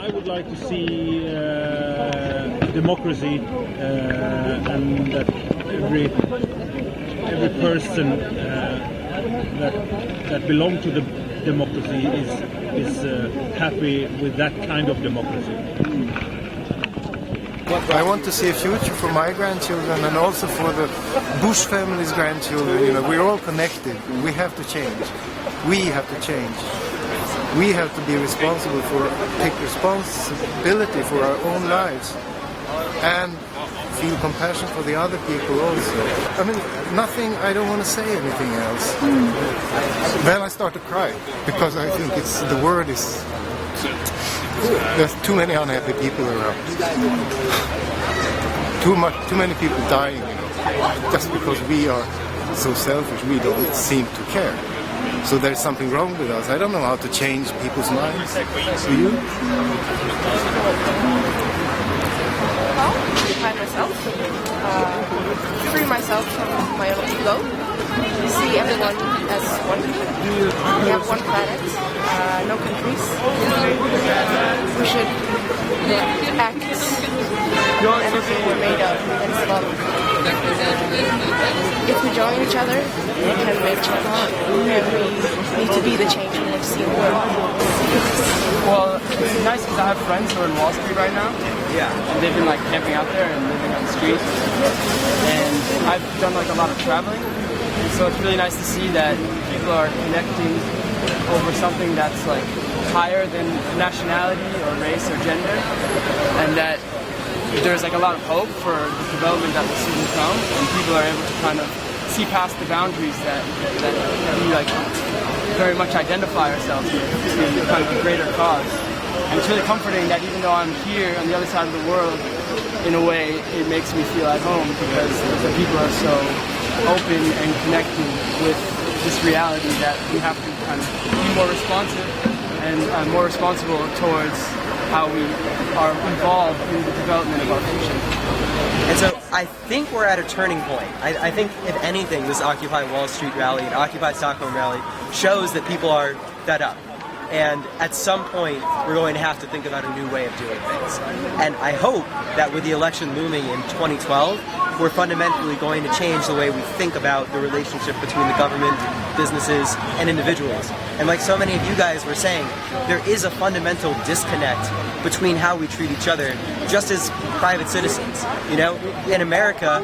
I would like to see democracy and that every person that belongs to the democracy is happy with that kind of democracy. I want to see a future for my grandchildren and also for the Bush family's grandchildren. You know, we're all connected. We have to change. We have to change. We have to be responsible take responsibility for our own lives and feel compassion for the other people also. I mean, I don't want to say anything else. Then I start to cry because I think the word is... There's too many unhappy people around. Too many people dying, you know, just because we are so selfish. We don't seem to care. So there's something wrong with us. I don't know how to change people's minds. Do you? Well, occupy myself, free myself from my own ego, see everyone as one. We have one planet, no countries. We should act everything we're made of as love. If we join each other, we can make change. And we need to be the change we want to see in the world. Well, it's nice because I have friends who are in Wall Street right now. Yeah. And they've been like camping out there and living on the streets. And I've done like a lot of traveling. And so it's really nice to see that people are connecting over something that's like higher than nationality or race or gender. And that there's like a lot of hope for the development that will soon come. And people are able to kind of see past the boundaries that we like very much identify ourselves with to kind of a greater cause. And it's really comforting that even though I'm here on the other side of the world, in a way it makes me feel at home because the people are so open and connected with this reality that we have to kind of be more responsive and more responsible towards how we are involved in the development of our future. And so I think we're at a turning point. I think, if anything, this Occupy Wall Street rally and Occupy Stockholm rally shows that people are fed up. And at some point, we're going to have to think about a new way of doing things. And I hope that with the election looming in 2012, we're fundamentally going to change the way we think about the relationship between the government, businesses, and individuals. And like so many of you guys were saying, there is a fundamental disconnect between how we treat each other just as private citizens. You know, in America,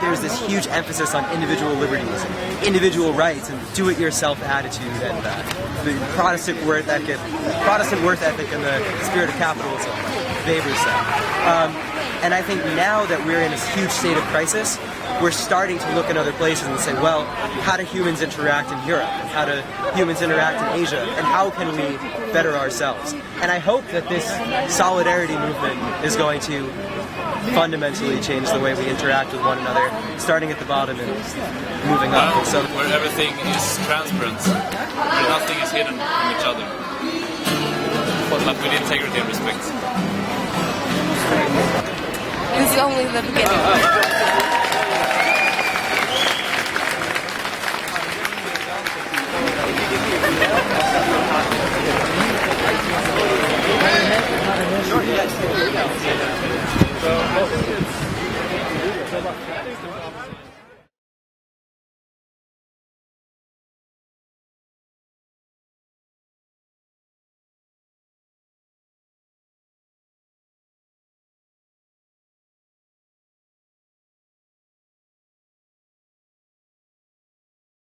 there's this huge emphasis on individual liberties, and individual rights, and do-it-yourself attitude, and the Protestant worth ethic and the spirit of capitalism favors that. And I think now that we're in this huge state of crisis, we're starting to look in other places and say, well, how do humans interact in Europe? How do humans interact in Asia? And how can we better ourselves? And I hope that this solidarity movement is going to fundamentally change the way we interact with one another, starting at the bottom and moving up. So where everything is transparent, where nothing is hidden from each other, but with integrity and respect. This is only the beginning.